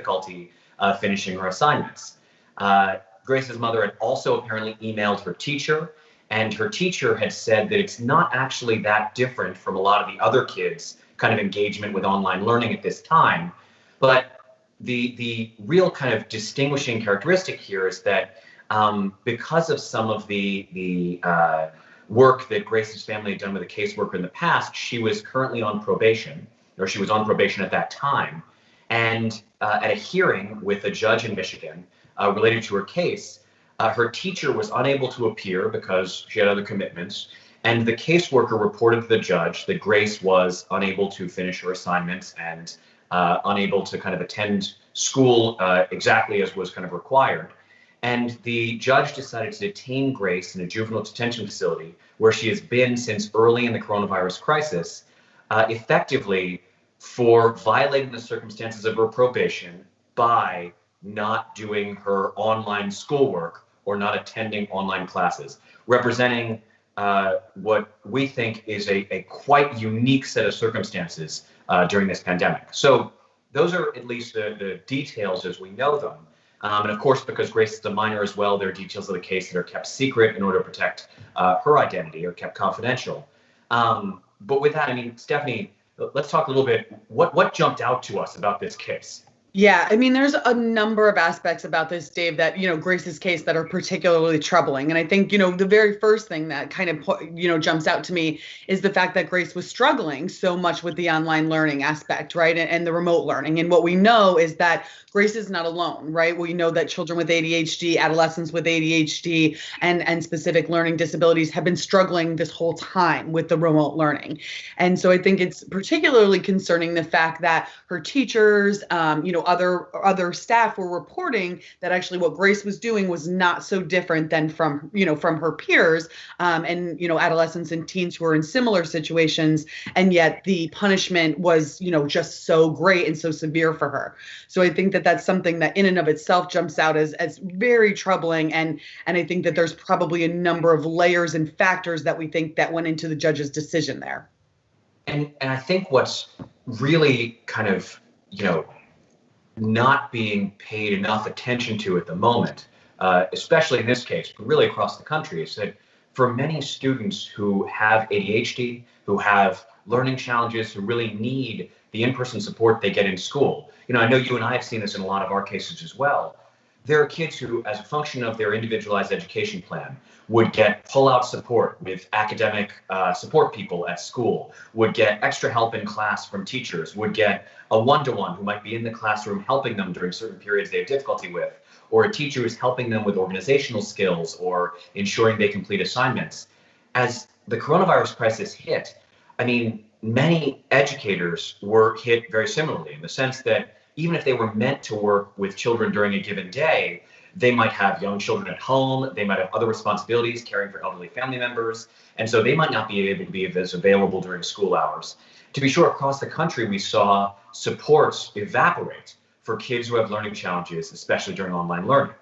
difficulty finishing her assignments. Grace's mother had also apparently emailed her teacher, and her teacher had said that it's not actually that different from a lot of the other kids' kind of engagement with online learning at this time. But the real kind of distinguishing characteristic here is that because of some of the work that Grace's family had done with a caseworker in the past, she was currently on probation, or she was on probation at that time. And at a hearing with a judge in Michigan related to her case, her teacher was unable to appear because she had other commitments. And the caseworker reported to the judge that Grace was unable to finish her assignments and unable to kind of attend school exactly as was kind of required. And the judge decided to detain Grace in a juvenile detention facility where she has been since early in the coronavirus crisis, effectively for violating the circumstances of her probation by not doing her online schoolwork or not attending online classes, representing what we think is a quite unique set of circumstances during this pandemic. So those are at least the details as we know them. And of course, because Grace is a minor as well, there are details of the case that are kept secret in order to protect her identity or kept confidential. But with that, I mean, Stephanie, let's talk a little bit. What jumped out to us about this case? Yeah, I mean, there's a number of aspects about this, Dave, that, Grace's case that are particularly troubling. And I think, the very first thing that kind of, jumps out to me is the fact that Grace was struggling so much with the online learning aspect, right? And the remote learning. And what we know is that Grace is not alone, right? We know that children with ADHD, adolescents with ADHD, and specific learning disabilities have been struggling this whole time with the remote learning. And so I think it's particularly concerning the fact that her teachers, other staff were reporting that actually what Grace was doing was not so different than from her peers, and adolescents and teens who are in similar situations, and yet the punishment was just so great and so severe for her. So I think that that's something that in and of itself jumps out as very troubling, and I think that there's probably a number of layers and factors that we think that went into the judge's decision there. And I think what's really kind of not being paid enough attention to at the moment, especially in this case, but really across the country, is that for many students who have ADHD, who have learning challenges, who really need the in-person support they get in school. I know you and I have seen this in a lot of our cases as well. There are kids who, as a function of their individualized education plan, would get pull-out support with academic support people at school, would get extra help in class from teachers, would get a one-to-one who might be in the classroom helping them during certain periods they have difficulty with, or a teacher who's helping them with organizational skills or ensuring they complete assignments. As the coronavirus crisis hit, I mean, many educators were hit very similarly in the sense that even if they were meant to work with children during a given day, they might have young children at home, they might have other responsibilities, caring for elderly family members, and so they might not be able to be as available during school hours. To be sure, across the country, we saw supports evaporate for kids who have learning challenges, especially during online learning.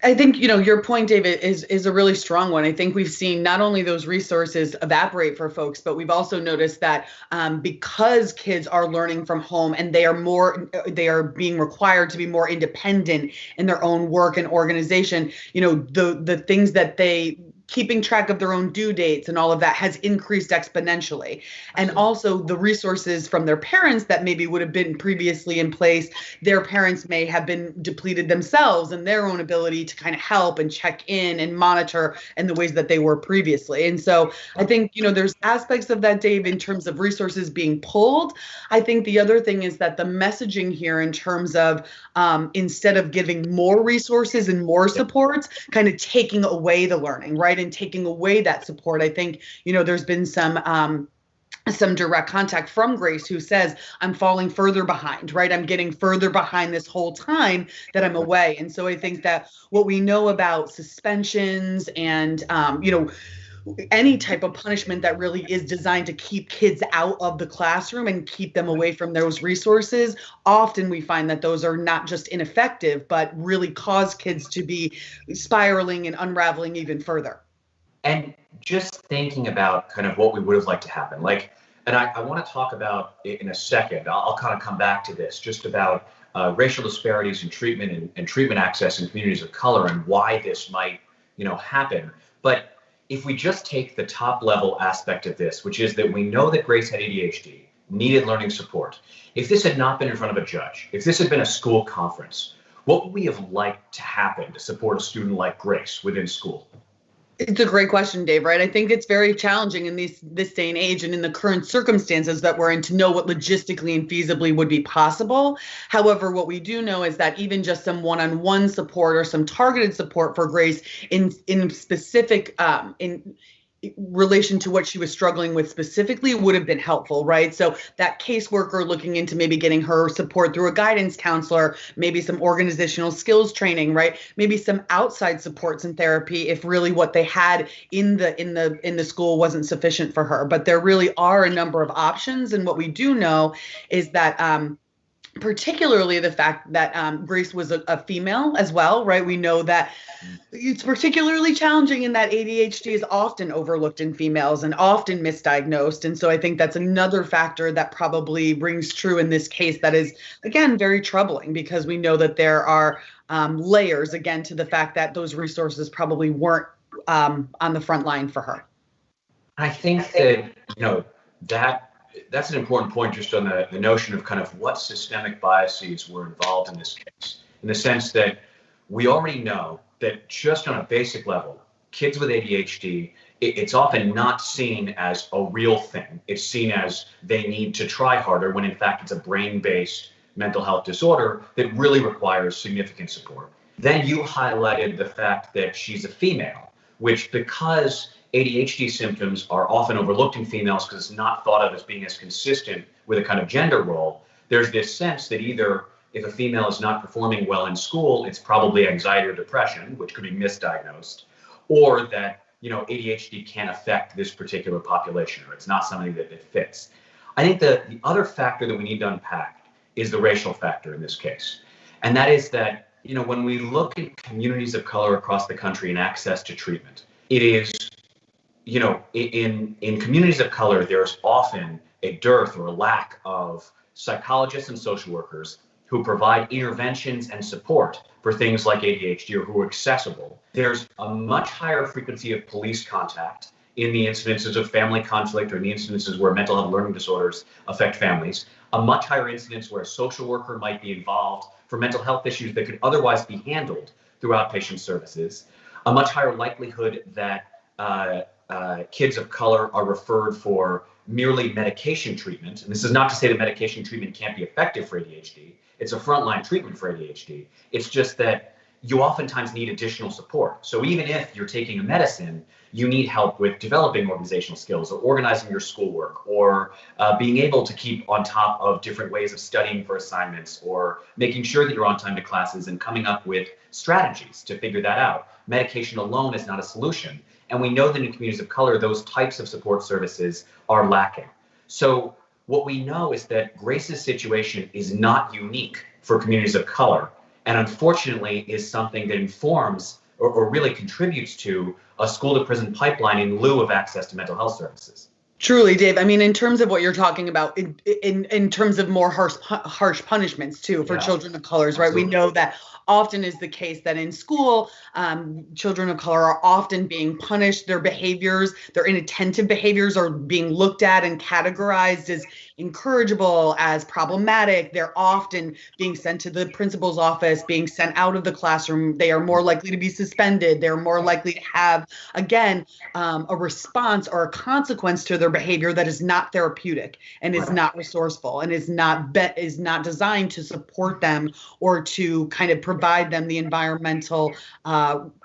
I think, your point, David, is a really strong one. I think we've seen not only those resources evaporate for folks, but we've also noticed that because kids are learning from home and they are being required to be more independent in their own work and organization, the things that keeping track of their own due dates and all of that has increased exponentially. And also the resources from their parents that maybe would have been previously in place, their parents may have been depleted themselves and their own ability to kind of help and check in and monitor in the ways that they were previously. And so I think, there's aspects of that, Dave, in terms of resources being pulled. I think the other thing is that the messaging here in terms of instead of giving more resources and more supports, kind of taking away the learning, right? And taking away that support. I think, there's been some direct contact from Grace who says, I'm falling further behind, right? I'm getting further behind this whole time that I'm away. And so I think that what we know about suspensions and, any type of punishment that really is designed to keep kids out of the classroom and keep them away from those resources, often we find that those are not just ineffective, but really cause kids to be spiraling and unraveling even further. And just thinking about kind of what we would have liked to happen, and I want to talk about it in a second. I'll kind of come back to this, just about racial disparities in treatment and treatment access in communities of color and why this might, happen. But if we just take the top level aspect of this, which is that we know that Grace had ADHD, needed learning support. If this had not been in front of a judge, if this had been a school conference, what would we have liked to happen to support a student like Grace within school? It's a great question, Dave, right? I think it's very challenging in this day and age and in the current circumstances that we're in to know what logistically and feasibly would be possible. However, what we do know is that even just some one-on-one support or some targeted support for Grace in specific in relation to what she was struggling with specifically would have been helpful, right? So that caseworker looking into maybe getting her support through a guidance counselor, maybe some organizational skills training, right? Maybe some outside supports and therapy if really what they had in the school wasn't sufficient for her. But there really are a number of options, and what we do know is that particularly the fact that Grace was a female as well, right? We know that it's particularly challenging in that ADHD is often overlooked in females and often misdiagnosed. And so I think that's another factor that probably rings true in this case that is, again, very troubling because we know that there are layers, again, to the fact that those resources probably weren't on the front line for her. I think that, that's an important point just on the notion of kind of what systemic biases were involved in this case, in the sense that we already know that just on a basic level, kids with ADHD, it's often not seen as a real thing. It's seen as they need to try harder when in fact it's a brain-based mental health disorder that really requires significant support. Then you highlighted the fact that she's a female, which because ADHD symptoms are often overlooked in females because it's not thought of as being as consistent with a kind of gender role, there's this sense that either if a female is not performing well in school, it's probably anxiety or depression, which could be misdiagnosed, or that ADHD can't affect this particular population, or it's not something that fits. I think the other factor that we need to unpack is the racial factor in this case. And that is that, when we look at communities of color across the country and access to treatment, it is, in communities of color, there's often a dearth or a lack of psychologists and social workers who provide interventions and support for things like ADHD or who are accessible. There's a much higher frequency of police contact in the incidences of family conflict or in the incidences where mental health learning disorders affect families, a much higher incidence where a social worker might be involved for mental health issues that could otherwise be handled through outpatient services, a much higher likelihood that kids of color are referred for merely medication treatment. And this is not to say that medication treatment can't be effective for ADHD. It's a frontline treatment for ADHD. It's just that you oftentimes need additional support. So even if you're taking a medicine, you need help with developing organizational skills or organizing your schoolwork or being able to keep on top of different ways of studying for assignments or making sure that you're on time to classes and coming up with strategies to figure that out. Medication alone is not a solution. And we know that in communities of color, those types of support services are lacking. So what we know is that Grace's situation is not unique for communities of color, and unfortunately is something that informs or really contributes to a school to prison pipeline in lieu of access to mental health services. Truly, Dave. I mean, in terms of what you're talking about, in terms of more harsh punishments too for children of colors, right? Absolutely. We know that often is the case that in school, children of color are often being punished. Their behaviors, their inattentive behaviors are being looked at and categorized as incorrigible, as problematic. They're often being sent to the principal's office, being sent out of the classroom. They are more likely to be suspended. They're more likely to have, again, a response or a consequence to their behavior that is not therapeutic and is not resourceful and is not designed to support them or to kind of provide them the environmental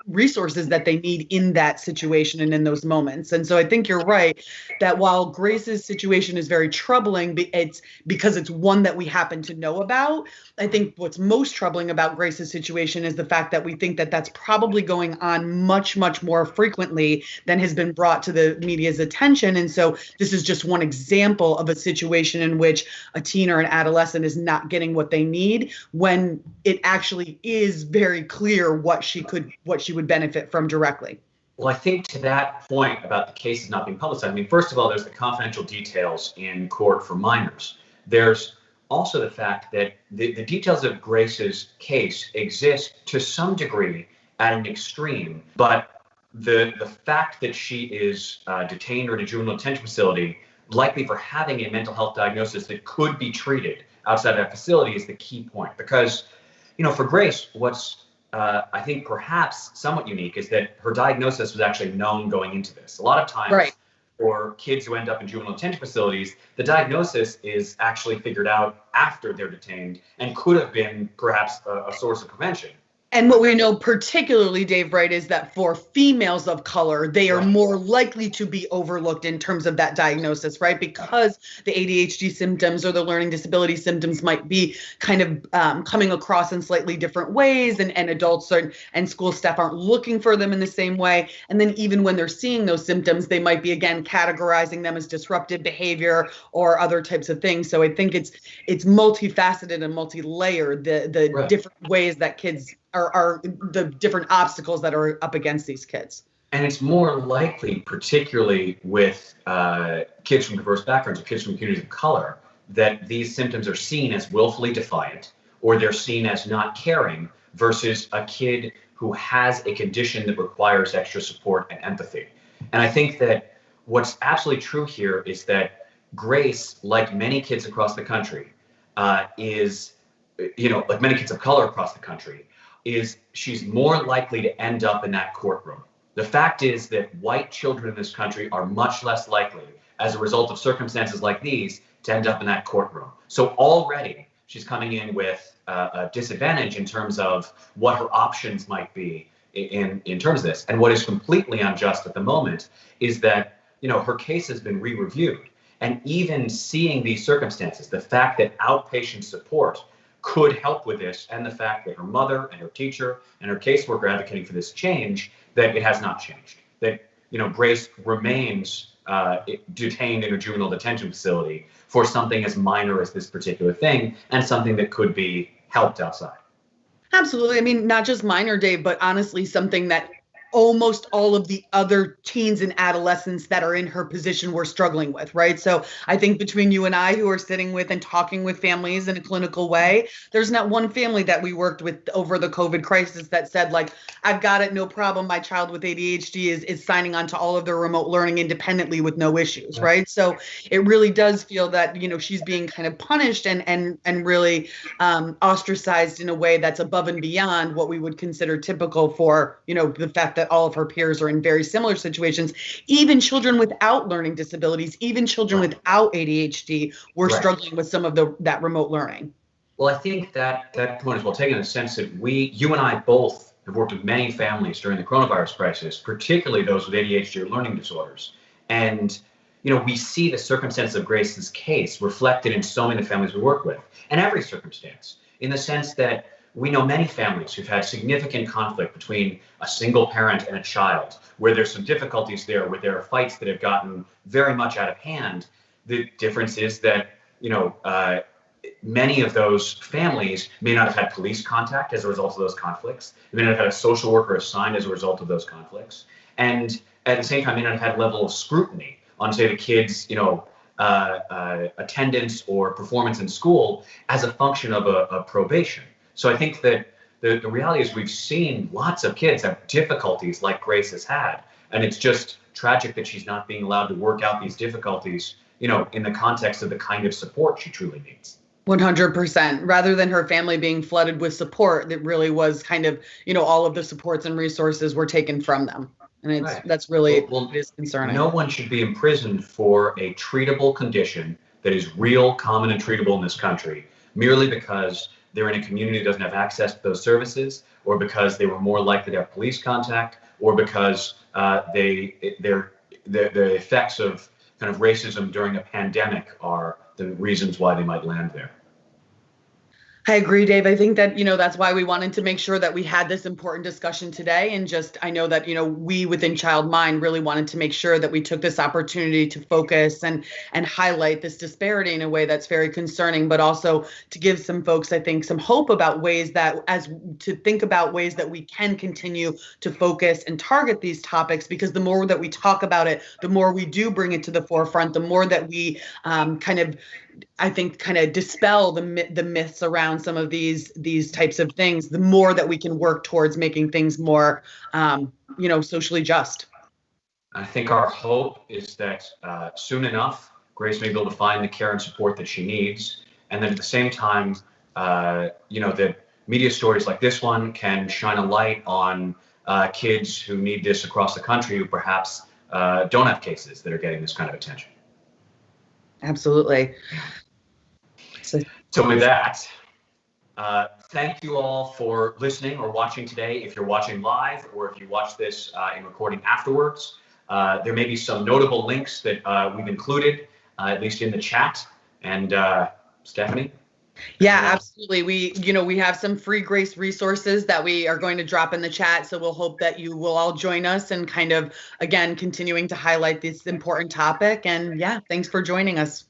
resources that they need in that situation and in those moments. And so I think you're right that while Grace's situation is very troubling, it's because it's one that we happen to know about. I think what's most troubling about Grace's situation is the fact that we think that that's probably going on much, much more frequently than has been brought to the media's attention. And so this is just one example of a situation in which a teen or an adolescent is not getting what they need when it actually is very clear what she would benefit from directly. Well, I think to that point about the cases not being publicized, I mean, first of all, there's the confidential details in court for minors. There's also the fact that the details of Grace's case exist to some degree at an extreme, but the fact that she is detained or in a juvenile detention facility, likely for having a mental health diagnosis that could be treated outside of that facility, is the key point. Because, for Grace, what's I think perhaps somewhat unique is that her diagnosis was actually known going into this. A lot of times, Right. for kids who end up in juvenile detention facilities, the diagnosis is actually figured out after they're detained and could have been perhaps a source of prevention. And what we know particularly, Dave, right, is that for females of color, they are more likely to be overlooked in terms of that diagnosis, right? Because the ADHD symptoms or the learning disability symptoms might be kind of coming across in slightly different ways, and adults and school staff aren't looking for them in the same way. And then even when they're seeing those symptoms, they might be, again, categorizing them as disruptive behavior or other types of things. So I think it's multifaceted and multi-layered, the different ways that kids are the different obstacles that are up against these kids. And it's more likely, particularly with kids from diverse backgrounds or kids from communities of color, that these symptoms are seen as willfully defiant, or they're seen as not caring, versus a kid who has a condition that requires extra support and empathy. And I think that what's absolutely true here is that Grace, like many kids across the country, like many kids of color across the country, she's more likely to end up in that courtroom. The fact is that white children in this country are much less likely, as a result of circumstances like these, to end up in that courtroom. So already she's coming in with a disadvantage in terms of what her options might be in terms of this. And what is completely unjust at the moment is that, her case has been re-reviewed. And even seeing these circumstances, the fact that outpatient support could help with this, and the fact that her mother and her teacher and her caseworker advocating for this change, that it has not changed. That, Grace remains detained in a juvenile detention facility for something as minor as this particular thing, and something that could be helped outside. Absolutely. I mean, not just minor, Dave, but honestly, something that almost all of the other teens and adolescents that are in her position were struggling with, right? So I think between you and I, who are sitting with and talking with families in a clinical way, there's not one family that we worked with over the COVID crisis that said, like, I've got it, no problem. My child with ADHD is signing on to all of their remote learning independently with no issues, right? So it really does feel that, she's being kind of punished and really ostracized in a way that's above and beyond what we would consider typical for, the fact that all of her peers are in very similar situations. Even children without learning disabilities, even children without ADHD were struggling with some of that remote learning. Well, I think that point is well taken in the sense that you and I both have worked with many families during the coronavirus crisis, particularly those with ADHD or learning disorders. And, we see the circumstances of Grace's case reflected in so many of the families we work with, and every circumstance, in the sense that we know many families who've had significant conflict between a single parent and a child, where there's some difficulties there, where there are fights that have gotten very much out of hand. The difference is that, many of those families may not have had police contact as a result of those conflicts. They may not have had a social worker assigned as a result of those conflicts. And at the same time, may not have had a level of scrutiny on, say, the kids, attendance or performance in school as a function of a probation. So I think that the reality is we've seen lots of kids have difficulties like Grace has had. And it's just tragic that she's not being allowed to work out these difficulties, in the context of the kind of support she truly needs. 100%. Rather than her family being flooded with support, that really was kind of, all of the supports and resources were taken from them. And that's really it is concerning. No one should be imprisoned for a treatable condition that is real, common, and treatable in this country, merely because they're in a community that doesn't have access to those services, or because they were more likely to have police contact, or because the effects of kind of racism during a pandemic are the reasons why they might land there. I agree, Dave. I think that, that's why we wanted to make sure that we had this important discussion today. And I know that, we within Child Mind really wanted to make sure that we took this opportunity to focus and highlight this disparity in a way that's very concerning, but also to give some folks, I think, some hope about ways that ways that we can continue to focus and target these topics, because the more that we talk about it, the more we do bring it to the forefront, the more that we kind of I think kind of dispel the myths around some of these types of things, the more that we can work towards making things more, socially just. I think our hope is that soon enough, Grace may be able to find the care and support that she needs, and then at the same time, that media stories like this one can shine a light on kids who need this across the country who perhaps don't have cases that are getting this kind of attention. Absolutely. So with that, thank you all for listening or watching today. If you're watching live or if you watch this in recording afterwards, there may be some notable links that we've included, at least in the chat. And Stephanie? Yeah, absolutely. We have some free Grace resources that we are going to drop in the chat. So we'll hope that you will all join us and kind of, again, continuing to highlight this important topic. And yeah, thanks for joining us.